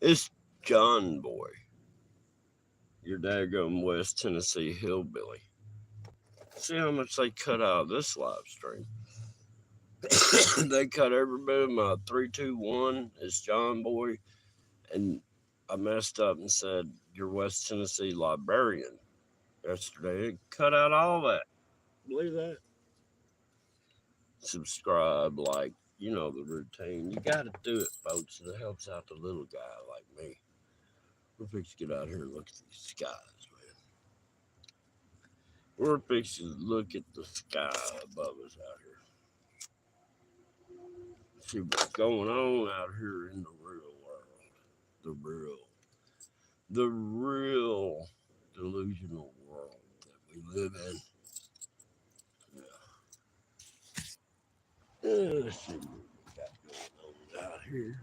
It's John Boy, your daggum West Tennessee hillbilly. See how much they cut out of this live stream? They cut every bit of my 321. It's John Boy, and I messed up and said your West Tennessee librarian yesterday. It cut out all that. Believe that? Subscribe, like, the routine. You got to do it, folks. It helps out the little guy like me. We're fixing to get out here and look at these skies, man. We're fixing to look at the sky above us out here. See what's going on out here in the real world. The real delusional world that we live in. Let's see what we got going on out here.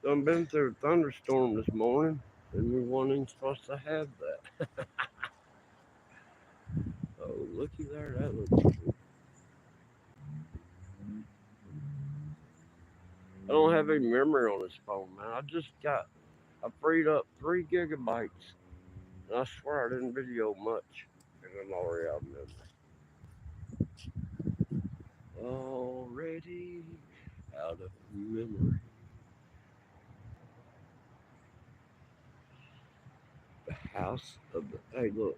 So I've been through a thunderstorm this morning, and we weren't even supposed to have that. Oh, looky there, that looks good. I don't have any memory on this phone, man. I freed up 3 gigabytes, and I swear I didn't video much, and I'm already out of memory. Already out of memory. The house of the. Hey, look.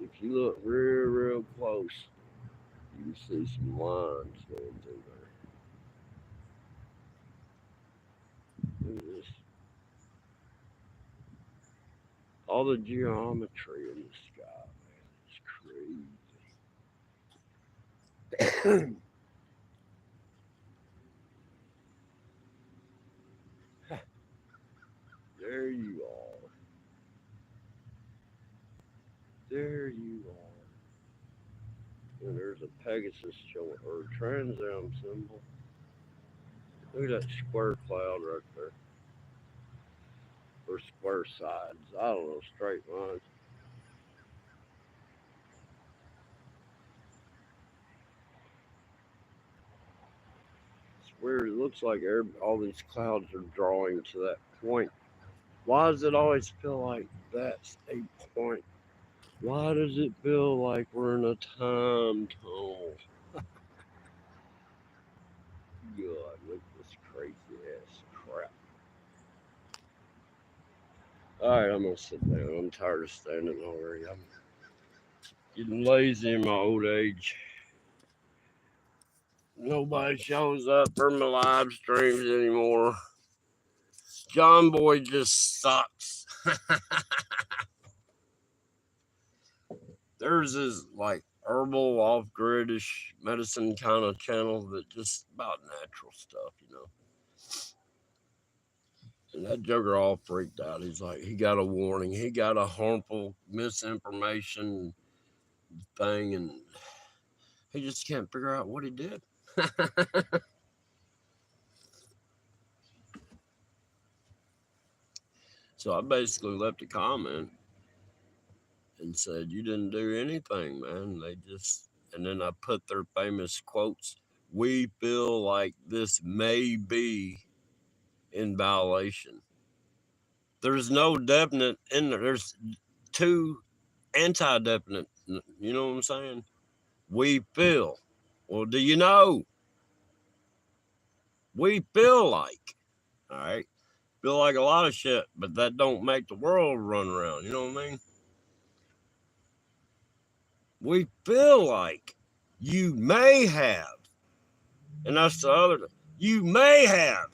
If you look real close, you can see some lines going through there. Look at this. All the geometry in the sky, man. It's crazy. There you are. There you are. And there's a Pegasus showing, or a Trans Am symbol. Look at that square cloud right there. Or square sides. I don't know, straight lines. It's weird. It looks like all these clouds are drawing to that point. Why does it always feel like that's a point? Why does it feel like we're in a time tunnel? God, look at this crazy ass crap. Alright, I'm gonna sit down. I'm tired of standing already. I'm getting lazy in my old age. Nobody shows up for my live streams anymore. John Boy just sucks. There's this like herbal off gridish medicine kind of channel that just about natural stuff. And that joker all freaked out. He's like, he got a warning. He got a harmful misinformation thing, and he just can't figure out what he did. So I basically left a comment and said, "You didn't do anything, man. They just," and then I put their famous quotes. We feel like this may be in violation. There's no definite in there. There's two anti-definite. You know what I'm saying? We feel. Well, do you know? We feel like. All right. Feel like a lot of shit, but that don't make the world run around. You know what I mean? We feel like you may have, and that's the other. You may have.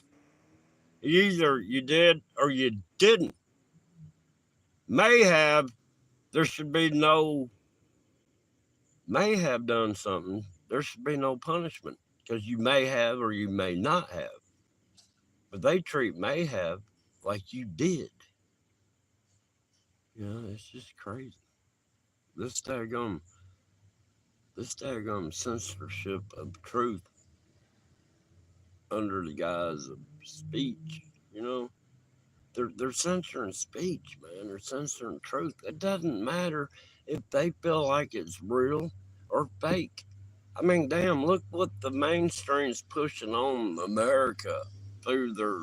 Either you did or you didn't. May have. There should be no. May have done something. There should be no punishment because you may have or you may not have. But they treat may have like you did. It's just crazy. This daggum, this daggum censorship of truth under the guise of speech. You know, they're censoring speech, man. They're censoring truth. It doesn't matter if they feel like it's real or fake. I mean, damn, look what the mainstream's pushing on America. through their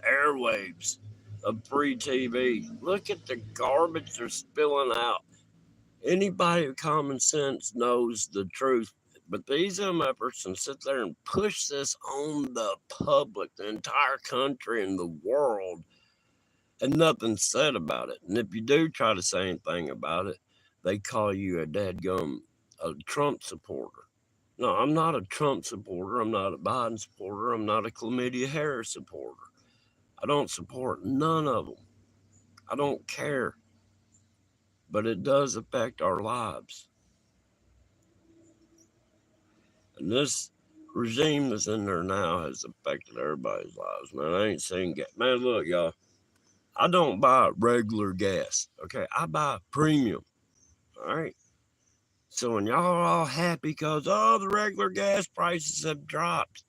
airwaves of free TV. Look at the garbage they're spilling out. Anybody with common sense knows the truth. But these MFers can sit there and push this on the public, the entire country and the world, and nothing's said about it. And if you do try to say anything about it, they call you a Trump supporter. No, I'm not a Trump supporter. I'm not a Biden supporter. I'm not a Chlamydia Harris supporter. I don't support none of them. I don't care. But it does affect our lives. And this regime that's in there now has affected everybody's lives, man. I ain't seen gas. Man, look, y'all. I don't buy regular gas, okay? I buy premium, all right? So when y'all are all happy because, oh, the regular gas prices have dropped,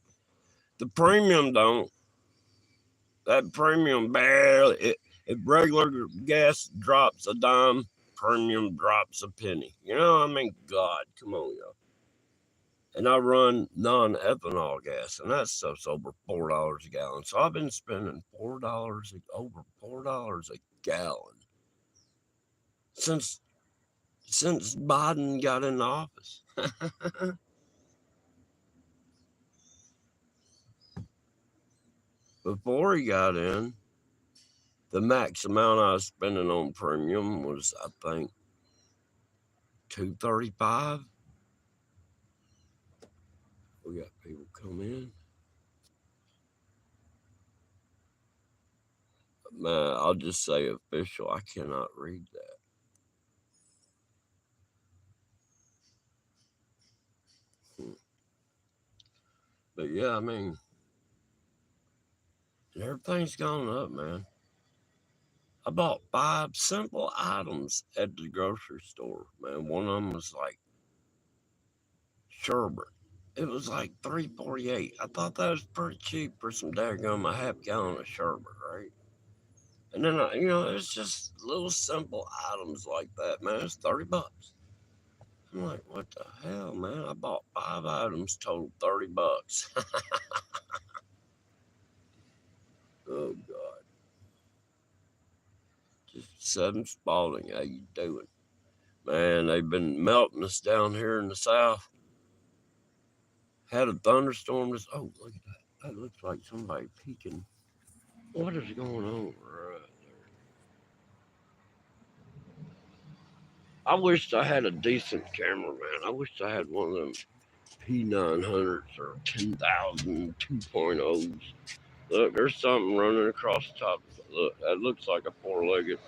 the premium don't. That premium barely, if regular gas drops a dime, premium drops a penny. You know, I mean, God, come on, y'all. And I run non-ethanol gas, and that stuff's over $4 a gallon. So I've been spending over $4 a gallon since Biden got in office. Before he got in, the max amount I was spending on premium was, I think, $2.35. We got people come in. Man, I'll just say official. I cannot read that. But yeah, I mean, everything's gone up, man. I bought 5 simple items at the grocery store, man. One of them was like sherbet. It was like $3.48. I thought that was pretty cheap for some daggum a half gallon of sherbet, right? And then it's just little simple items like that, man. It's $30. I'm like, what the hell, man? I bought 5 items, total $30. Oh God. Just Seven Spalding, how you doing? Man, they've been melting us down here in the south. Had a thunderstorm. Oh, look at that. That looks like somebody peeking. What is going on right there? I wished I had a decent camera, man. I wished I had one of them P900s or 10,000 2.0s. Look, there's something running across the top. Look, that looks like a four-legged.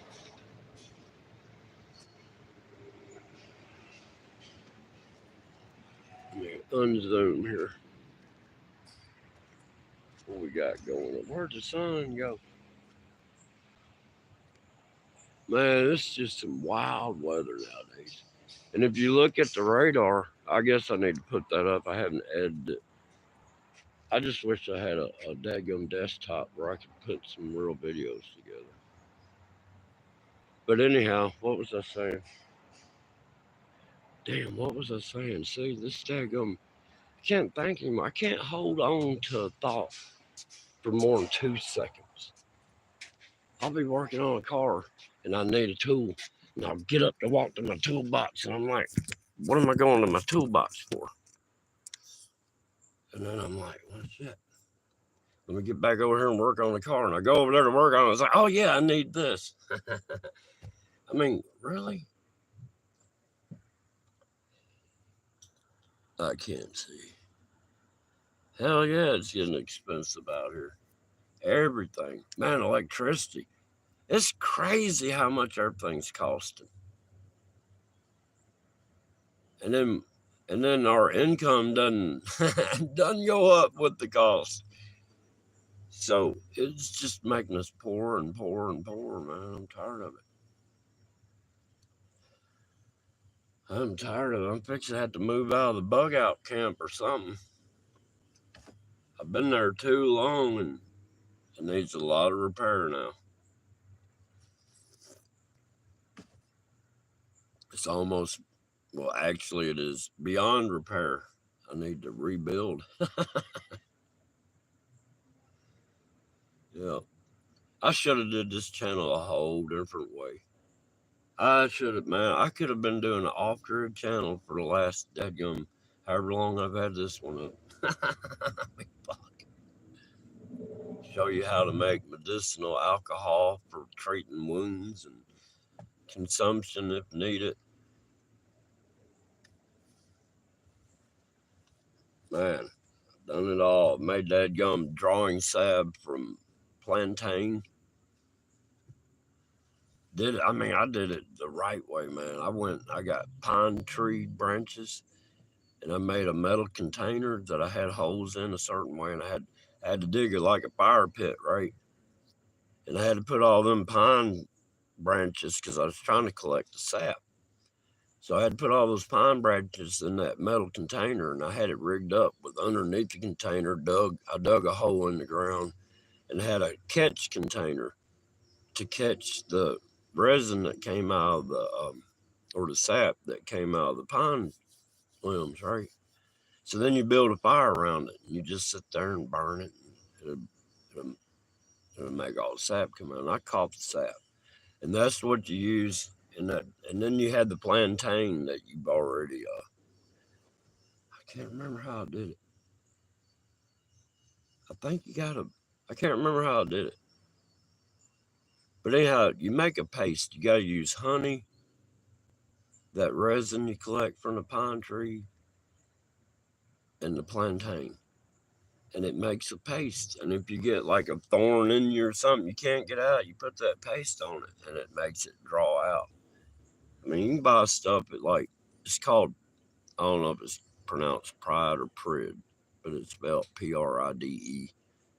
Let me unzoom here. What we got going on? Where'd the sun go? Man, it's just some wild weather nowadays. And if you look at the radar, I guess I need to put that up. I haven't edited it. I just wish I had a daggum desktop where I could put some real videos together. But anyhow, what was I saying? Damn, what was I saying? See, this daggum, I can't think anymore. I can't hold on to a thought for more than 2 seconds. I'll be working on a car and I need a tool, and I'll get up to walk to my toolbox, and I'm like, what am I going to my toolbox for? And then I'm like, what's that? Let me get back over here and work on the car. And I go over there to work on it. It's like, oh yeah, I need this. I mean, really? I can't see. Hell yeah, it's getting expensive out here. Everything. Man, electricity. It's crazy how much everything's costing. And then our income doesn't go up with the cost. So it's just making us poor and poor and poor, man. I'm tired of it. I'm tired of it. I'm fixing to have to move out of the bug out camp or something. I've been there too long and it needs a lot of repair now. It's almost, well, actually, it is beyond repair. I need to rebuild. Yeah. I should have did this channel a whole different way. I should have, man. I could have been doing an off-grid channel for the last however long I've had this one up. Fuck. Show you how to make medicinal alcohol for treating wounds and consumption if needed. Man, done it all. Made that drawing salve from plantain. I did it the right way, man. I got pine tree branches and I made a metal container that I had holes in a certain way, and I had to dig it like a fire pit, right? And I had to put all them pine branches because I was trying to collect the sap. So I had to put all those pine branches in that metal container, and I had it rigged up with underneath the container. I dug a hole in the ground and had a catch container to catch the resin that came out of or the sap that came out of the pine limbs, right? So then you build a fire around it, and you just sit there and burn it. And it'll make all the sap come out. And I caught the sap, and that's what you use in that. And then you had the plantain that you've already. I can't remember how I did it. I think you got to. I can't remember how I did it. But anyhow, you make a paste. You got to use honey, that resin you collect from the pine tree, and the plantain. And it makes a paste. And if you get like a thorn in you or something you can't get out, you put that paste on it and it makes it draw out. I mean, you can buy stuff at it's called, I don't know if it's pronounced Pride or Prid, but it's spelled Pride. And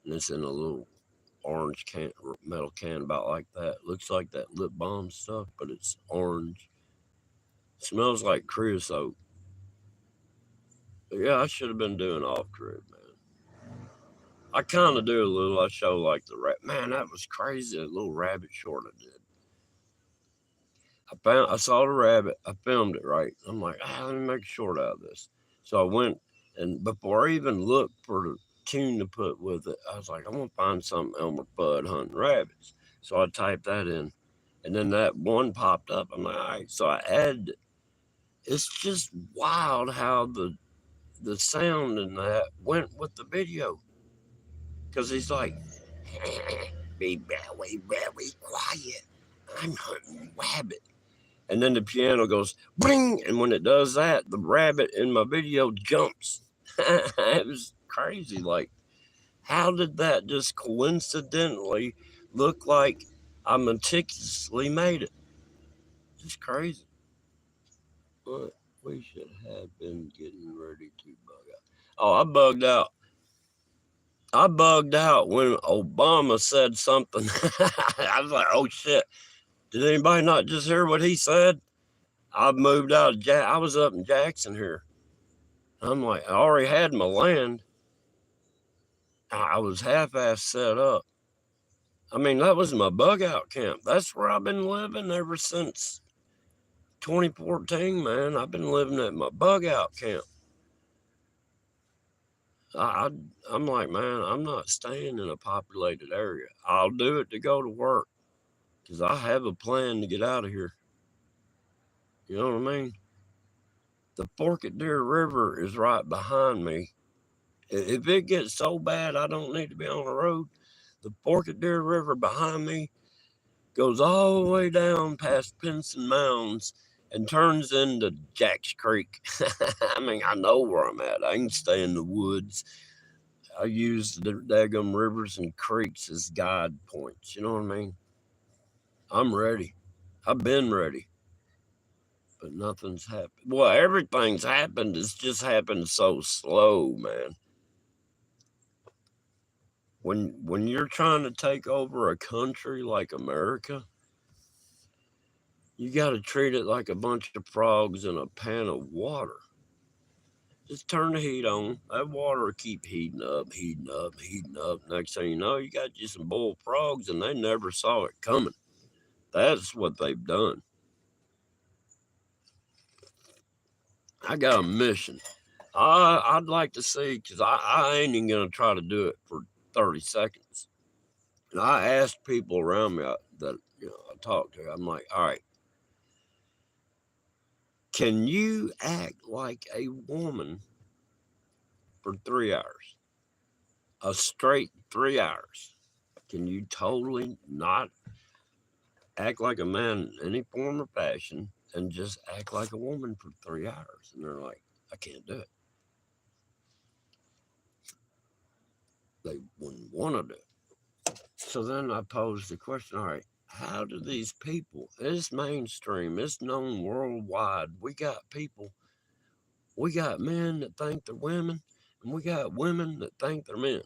it's in a little orange metal can about like that. It looks like that lip balm stuff, but it's orange. It smells like creosote. But yeah, I should have been doing off grid, man. I kind of do a little. I show like man, that was crazy. A little rabbit short I did. I saw the rabbit. I filmed it, right. I'm like, let me make a short out of this. So I went, and before I even looked for the tune to put with it, I was like, I'm gonna find something Elmer Fudd hunting rabbits. So I typed that in, and then that one popped up. I'm like, all right. So I added it. It's just wild how the sound and that went with the video, because he's like, be very quiet. I'm hunting rabbit. And then the piano goes bling, and when it does that, the rabbit in my video jumps. It was crazy. Like, how did that just coincidentally look like I meticulously made it? Just crazy. But we should have been getting ready to bug out. Oh, I bugged out. I bugged out when Obama said something. I was like, oh shit. Did anybody not just hear what he said? I moved out of I was up in Jackson here. I'm like, I already had my land. I was half-assed set up. I mean, that was my bug out camp. That's where I've been living ever since 2014, man. I've been living at my bug out camp. I'm like, man, I'm not staying in a populated area. I'll do it to go to work because I have a plan to get out of here. You know what I mean? The Forked Deer River is right behind me. If it gets so bad I don't need to be on the road, the Forked Deer River behind me goes all the way down past Pinson Mounds and turns into Jack's Creek. I mean, I know where I'm at. I can stay in the woods. I use the daggum rivers and creeks as guide points. You know what I mean? I'm ready. I've been ready. But nothing's happened. Well, everything's happened. It's just happened so slow, man. When you're trying to take over a country like America, you got to treat it like a bunch of frogs in a pan of water. Just turn the heat on. That water will keep heating up, heating up, heating up. Next thing you know, you got you some bull frogs, and they never saw it coming. That's what they've done. I got a mission. I'd like to see, because I ain't even going to try to do it for 30 seconds. And I asked people around me that I talked to. I'm like, all right, can you act like a woman for 3 hours? A straight 3 hours. Can you totally not act like a man in any form or fashion and just act like a woman for 3 hours? And they're like, I can't do it. They wouldn't want to do it. So then I posed the question, all right, how do these people, it's mainstream, it's known worldwide. We got men that think they're women, and we got women that think they're men.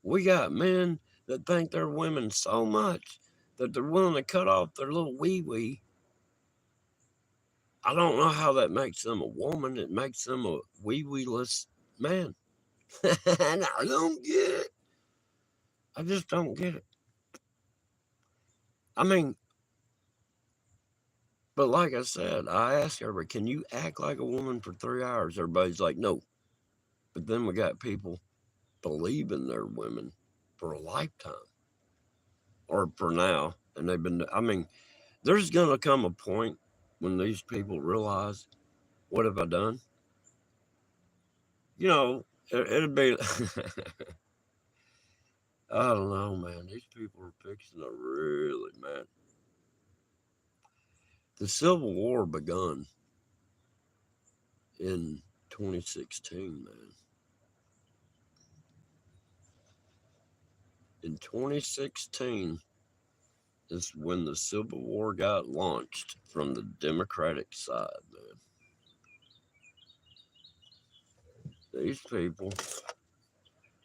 We got men that think they're women so much that they're willing to cut off their little wee wee. I don't know how that makes them a woman. It makes them a wee wee-less man. And I don't get it. I just don't get it. I mean, but like I said, I asked everybody, can you act like a woman for 3 hours? Everybody's like, no. But then we got people believing they're women for a lifetime or for now. And they've been, I mean, there's going to come a point when these people realize, what have I done? It'd be, I don't know, man. These people are fixing to really, man. The Civil War begun in 2016, man. In 2016 is when the Civil War got launched from the Democratic side, man. These people,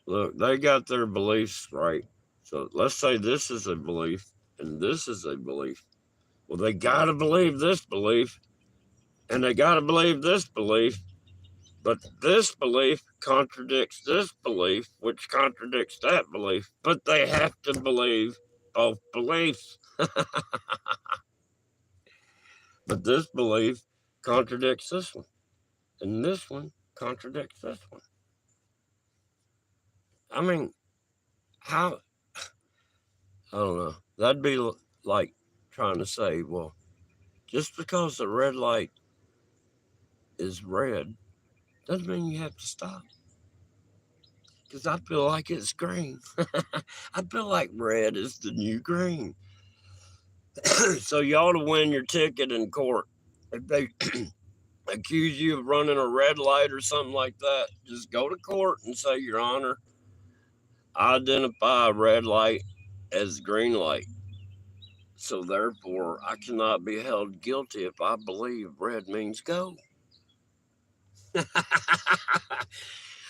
look, they got their beliefs right. So let's say this is a belief and this is a belief. Well, they got to believe this belief and they got to believe this belief. But this belief contradicts this belief, which contradicts that belief. But they have to believe both beliefs. But this belief contradicts this one. And this one contradicts this one. I mean, how? I don't know. That'd be like trying to say, well, just because the red light is red doesn't mean you have to stop. Because I feel like it's green. I feel like red is the new green. So you ought to win your ticket in court. If they accuse you of running a red light or something like that, just go to court and say, Your Honor, I identify a red light as green light. So therefore, I cannot be held guilty if I believe red means go.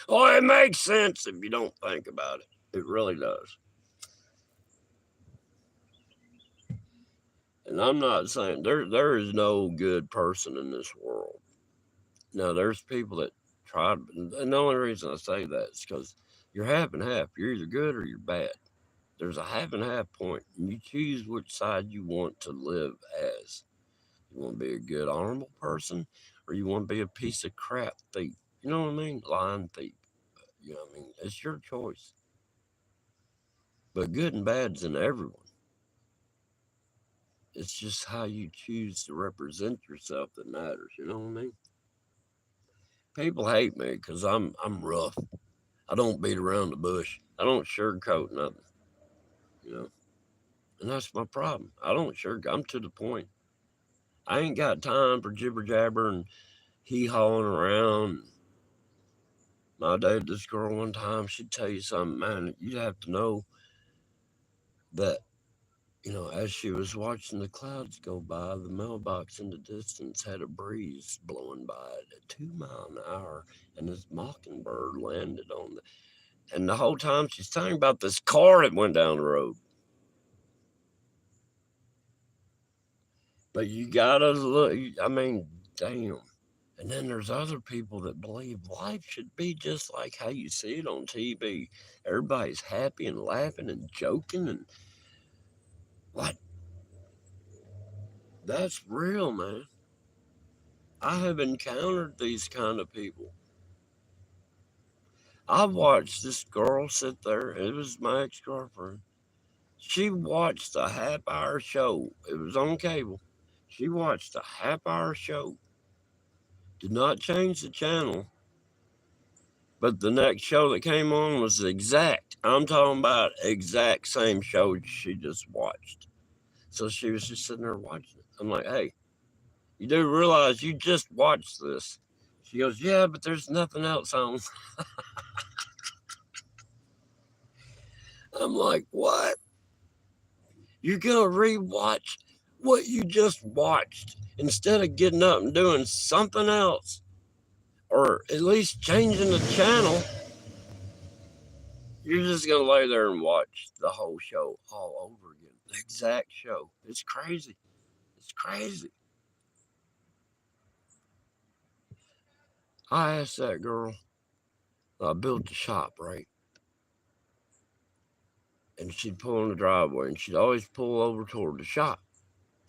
Oh, it makes sense if you don't think about it. It really does. And I'm not saying there is no good person in this world. Now, there's people that try, and the only reason I say that is because you're half and half. You're either good or you're bad. There's a half and half point, and you choose which side you want to live as. You want to be a good, honorable person, or you want to be a piece of crap thief. You know what I mean? Lying thief. You know what I mean? It's your choice. But good and bad's in everyone. It's just how you choose to represent yourself that matters. You know what I mean? People hate me because I'm rough. I don't beat around the bush. I don't sugarcoat nothing. You know, and that's my problem. I don't sugarcoat. I'm to the point. I ain't got time for jibber jabber and hee hawing around. I dated this girl one time. She'd tell you something, man. You'd have to know that, as she was watching the clouds go by, the mailbox in the distance had a breeze blowing by it at 2 miles an hour, and this mockingbird landed on the. And the whole time she's talking about this car that went down the road. But you gotta look. I mean, damn. And then there's other people that believe life should be just like how you see it on TV. Everybody's happy and laughing and joking and like that's real, man. I have encountered these kind of people. I watched this girl sit there. It was my ex-girlfriend. She watched a half-hour show. It was on cable. She watched a half-hour show. Did not change the channel. But the next show that came on was exact. I'm talking about exact same show she just watched. So she was just sitting there watching it. I'm like, hey, you do realize you just watched this? She goes, yeah, but there's nothing else on. I'm like, what? You're going to rewatch what you just watched instead of getting up and doing something else, or at least changing the channel. You're just going to lay there and watch the whole show all over again. The exact show. It's crazy. It's crazy. I asked that girl, I built the shop, right? And she'd pull in the driveway, and she'd always pull over toward the shop.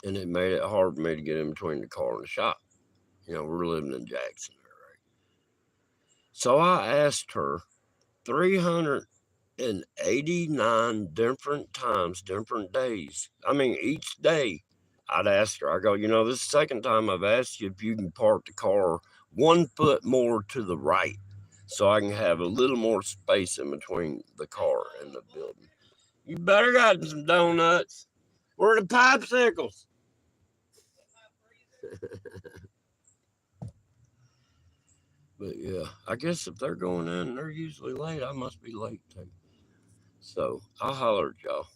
And it made it hard for me to get in between the car and the shop. You know, we're living in Jackson, right? So I asked her 389 different times, different days. I mean, each day I'd ask her, I go, you know, this is the second time I've asked you if you can park the car 1 foot more to the right so I can have a little more space in between the car and the building. You better got some donuts. Where are the popsicles? But yeah, I guess if they're going in and they're usually late, I must be late too. So I'll holler at y'all.